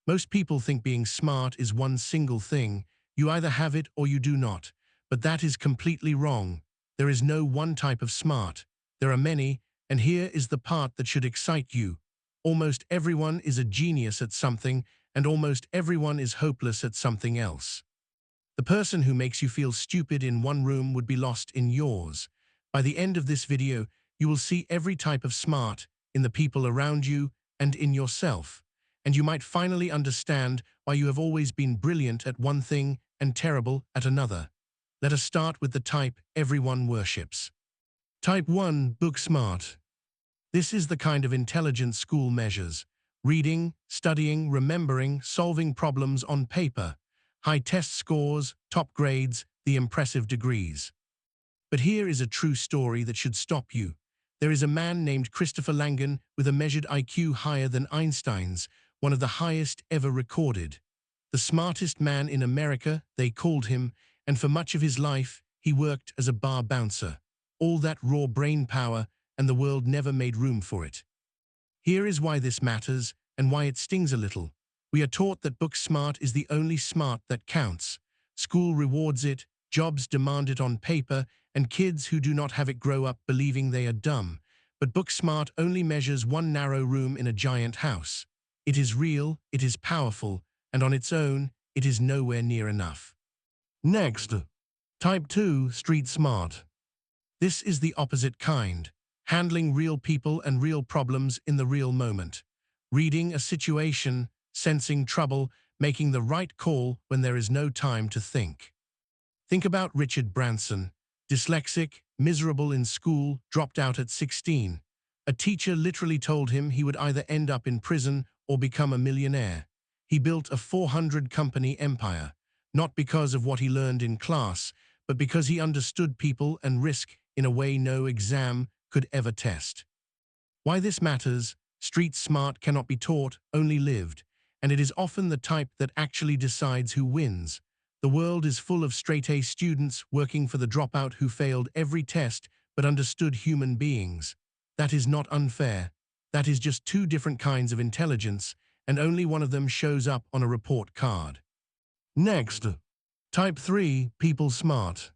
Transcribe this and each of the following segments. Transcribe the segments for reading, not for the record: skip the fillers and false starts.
Most people think being smart is one single thing. You either have it or you do not. But that is completely wrong. There is no one type of smart. There are many, and here is the part that should excite you. Almost everyone is a genius at something, and almost everyone is hopeless at something else. The person who makes you feel stupid in one room would be lost in yours. By the end of this video, you will see every type of smart in the people around you and in yourself. And you might finally understand why you have always been brilliant at one thing and terrible at another. Let us start with the type everyone worships. Type 1, book smart. This is the kind of intelligence school measures. Reading, studying, remembering, solving problems on paper. High test scores, top grades, the impressive degrees. But here is a true story that should stop you. There is a man named Christopher Langan with a measured IQ higher than Einstein's, one of the highest ever recorded. The smartest man in America, they called him, and for much of his life, he worked as a bar bouncer. All that raw brain power, and the world never made room for it. Here is why this matters, and why it stings a little. We are taught that book smart is the only smart that counts. School rewards it, jobs demand it on paper, and kids who do not have it grow up believing they are dumb. But book smart only measures one narrow room in a giant house. It is real, it is powerful, and on its own, it is nowhere near enough. Next, type 2, street smart. This is the opposite kind, handling real people and real problems in the real moment. Reading a situation, sensing trouble, making the right call when there is no time to think. Think about Richard Branson, dyslexic, miserable in school, dropped out at 16. A teacher literally told him he would either end up in prison or become a millionaire. He built a 400-company empire, not because of what he learned in class, but because he understood people and risk in a way no exam could ever test. Why this matters: street smart cannot be taught, only lived, and it is often the type that actually decides who wins. The world is full of straight-A students working for the dropout who failed every test but understood human beings. That is not unfair. That is just two different kinds of intelligence, and only one of them shows up on a report card. Next, type 3, people smart.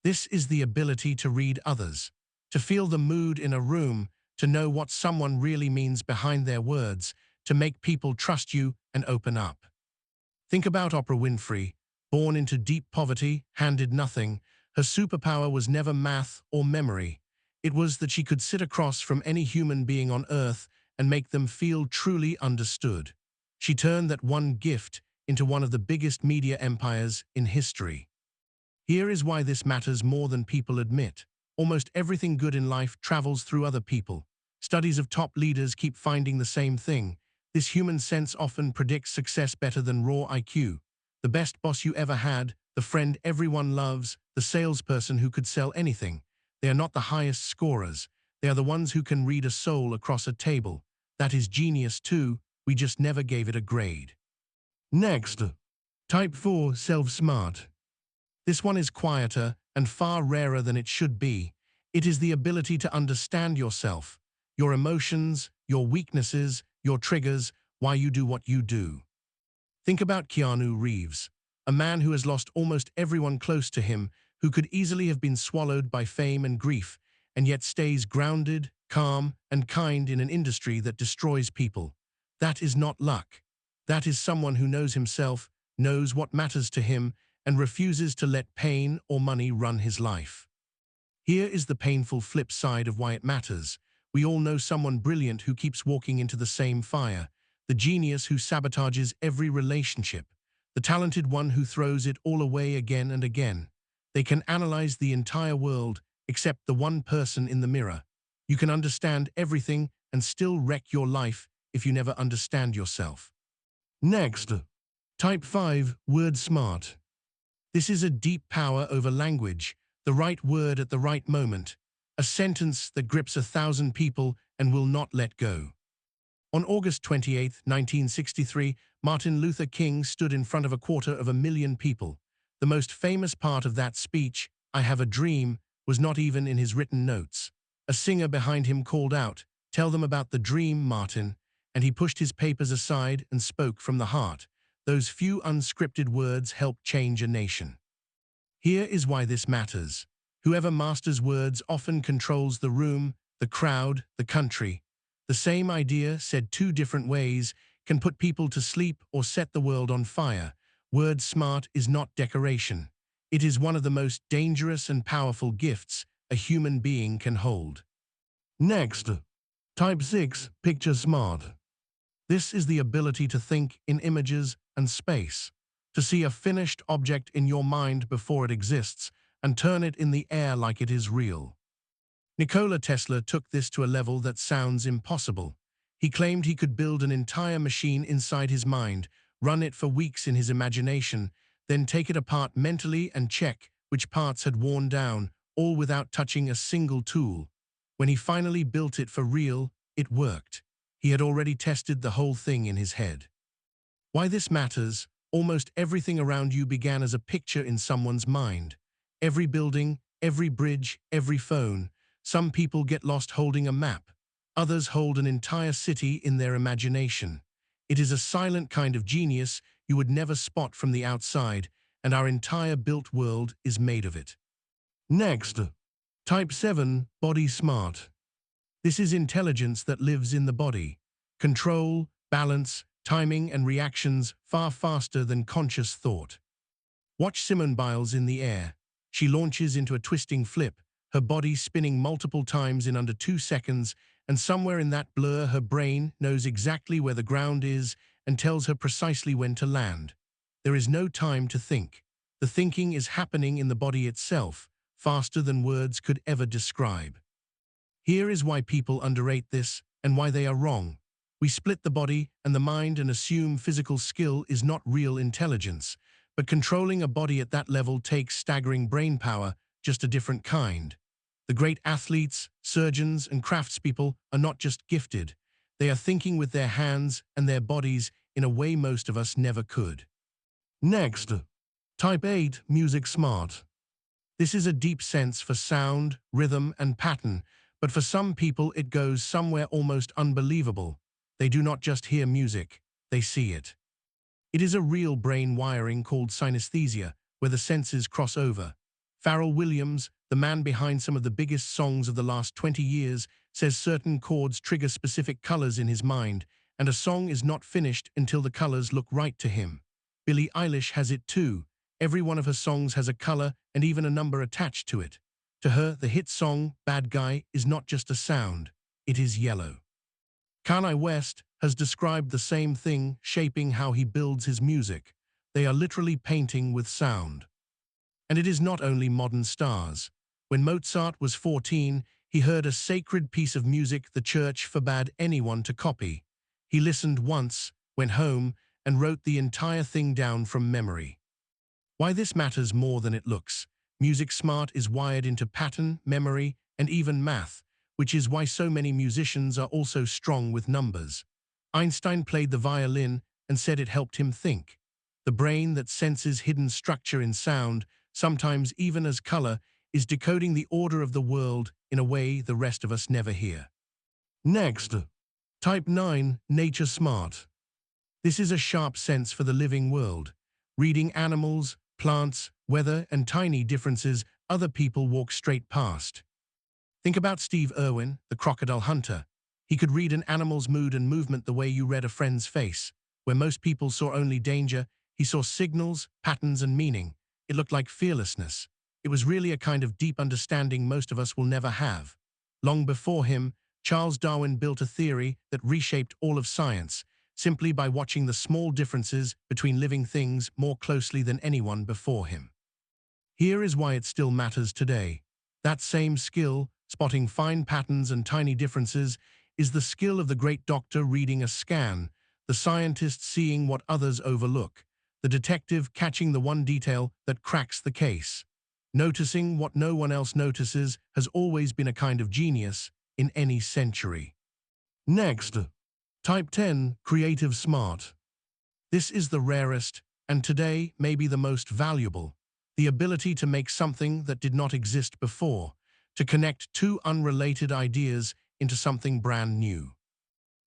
This is the ability to read others, to feel the mood in a room, to know what someone really means behind their words, to make people trust you and open up. Think about Oprah Winfrey, born into deep poverty, handed nothing. Her superpower was never math or memory. It was that she could sit across from any human being on earth and make them feel truly understood. She turned that one gift into one of the biggest media empires in history. Here is why this matters more than people admit. Almost everything good in life travels through other people. Studies of top leaders keep finding the same thing. This human sense often predicts success better than raw IQ. The best boss you ever had, the friend everyone loves, the salesperson who could sell anything. They are not the highest scorers. They are the ones who can read a soul across a table. That is genius too. We just never gave it a grade. Next, type 4, self-smart. This one is quieter and far rarer than it should be. It is the ability to understand yourself, your emotions, your weaknesses, your triggers, why you do what you do. Think about Keanu Reeves, a man who has lost almost everyone close to him, who could easily have been swallowed by fame and grief, and yet stays grounded, calm, and kind in an industry that destroys people. That is not luck. That is someone who knows himself, knows what matters to him, and refuses to let pain or money run his life. Here is the painful flip side of why it matters. We all know someone brilliant who keeps walking into the same fire, the genius who sabotages every relationship, the talented one who throws it all away again and again. They can analyze the entire world except the one person in the mirror. You can understand everything and still wreck your life if you never understand yourself. Next, type 5, word smart. This is a deep power over language, the right word at the right moment, a sentence that grips 1,000 people and will not let go. On August 28, 1963, Martin Luther King stood in front of 250,000 people. The most famous part of that speech, "I have a dream," was not even in his written notes. A singer behind him called out, "Tell them about the dream, Martin." and he pushed his papers aside and spoke from the heart. Those few unscripted words help change a nation. Here is why this matters. Whoever masters words often controls the room, the crowd, the country. The same idea, said two different ways, can put people to sleep or set the world on fire. Word smart is not decoration. It is one of the most dangerous and powerful gifts a human being can hold. Next, type 6, picture smart. This is the ability to think in images and space, to see a finished object in your mind before it exists and turn it in the air like it is real. Nikola Tesla took this to a level that sounds impossible. He claimed he could build an entire machine inside his mind, run it for weeks in his imagination, then take it apart mentally and check which parts had worn down, all without touching a single tool. When he finally built it for real, it worked. He had already tested the whole thing in his head. Why this matters: almost everything around you began as a picture in someone's mind. Every building, every bridge, every phone. Some people get lost holding a map. Others hold an entire city in their imagination. It is a silent kind of genius you would never spot from the outside, and our entire built world is made of it. Next, type 7, body smart. This is intelligence that lives in the body. Control, balance, timing, and reactions far faster than conscious thought. Watch Simone Biles in the air. She launches into a twisting flip, her body spinning multiple times in under 2 seconds, and somewhere in that blur her brain knows exactly where the ground is and tells her precisely when to land. There is no time to think. The thinking is happening in the body itself, faster than words could ever describe. Here is why people underrate this and why they are wrong. We split the body and the mind and assume physical skill is not real intelligence, but controlling a body at that level takes staggering brain power, just a different kind. The great athletes, surgeons, and craftspeople are not just gifted. They are thinking with their hands and their bodies in a way most of us never could. Next, type 8, music smart. This is a deep sense for sound, rhythm, and pattern, but for some people it goes somewhere almost unbelievable. They do not just hear music, they see it. It is a real brain wiring called synesthesia, where the senses cross over. Pharrell Williams, the man behind some of the biggest songs of the last 20 years, says certain chords trigger specific colors in his mind, and a song is not finished until the colors look right to him. Billie Eilish has it too. Every one of her songs has a color and even a number attached to it. To her, the hit song, Bad Guy, is not just a sound, it is yellow. Kanye West has described the same thing, shaping how he builds his music. They are literally painting with sound. And it is not only modern stars. When Mozart was 14, he heard a sacred piece of music the church forbade anyone to copy. He listened once, went home, and wrote the entire thing down from memory. Why this matters more than it looks. Music smart is wired into pattern, memory, and even math, which is why so many musicians are also strong with numbers. Einstein played the violin and said it helped him think. The brain that senses hidden structure in sound, sometimes even as color, is decoding the order of the world in a way the rest of us never hear. Next, type 9, nature smart. This is a sharp sense for the living world. Reading animals, plants, weather, and tiny differences other people walk straight past. Think about Steve Irwin, the crocodile hunter. He could read an animal's mood and movement the way you read a friend's face. Where most people saw only danger, he saw signals, patterns, and meaning. It looked like fearlessness. It was really a kind of deep understanding most of us will never have. Long before him, Charles Darwin built a theory that reshaped all of science, simply by watching the small differences between living things more closely than anyone before him. Here is why it still matters today. That same skill, spotting fine patterns and tiny differences, is the skill of the great doctor reading a scan, the scientist seeing what others overlook, the detective catching the one detail that cracks the case. Noticing what no one else notices has always been a kind of genius in any century. Next, type 10, creative smart. This is the rarest, and today maybe the most valuable. The ability to make something that did not exist before, to connect two unrelated ideas into something brand new.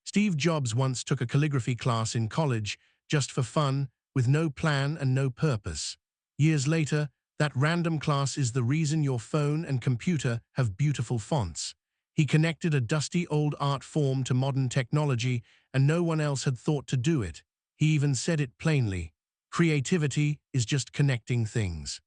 Steve Jobs once took a calligraphy class in college just for fun, with no plan and no purpose. Years later, that random class is the reason your phone and computer have beautiful fonts. He connected a dusty old art form to modern technology, and no one else had thought to do it. He even said it plainly. Creativity is just connecting things.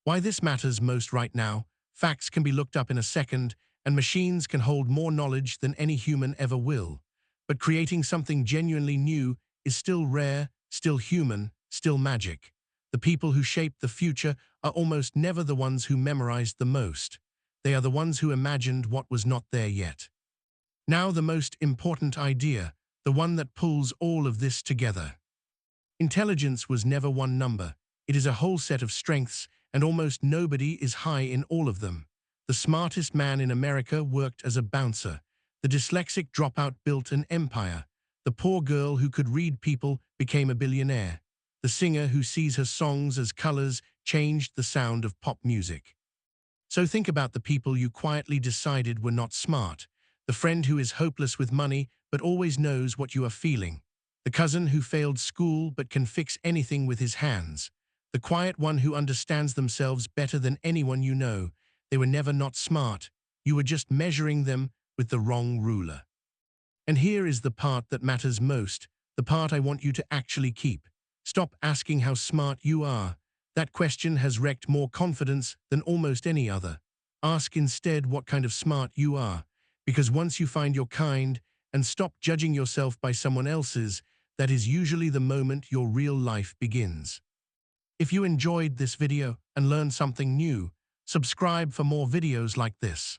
Why this matters most right now: facts can be looked up in a second, and machines can hold more knowledge than any human ever will. But creating something genuinely new is still rare, still human, still magic. The people who shape the future are almost never the ones who memorized the most. They are the ones who imagined what was not there yet. Now the most important idea, the one that pulls all of this together. Intelligence was never one number. It is a whole set of strengths, and almost nobody is high in all of them. The smartest man in America worked as a bouncer. The dyslexic dropout built an empire. The poor girl who could read people became a billionaire. The singer who sees her songs as colors changed the sound of pop music. So think about the people you quietly decided were not smart. The friend who is hopeless with money but always knows what you are feeling. The cousin who failed school but can fix anything with his hands. The quiet one who understands themselves better than anyone you know. They were never not smart. You were just measuring them with the wrong ruler. And here is the part that matters most, the part I want you to actually keep. Stop asking how smart you are. That question has wrecked more confidence than almost any other. Ask instead what kind of smart you are, because once you find your kind and stop judging yourself by someone else's, that is usually the moment your real life begins. If you enjoyed this video and learned something new, subscribe for more videos like this.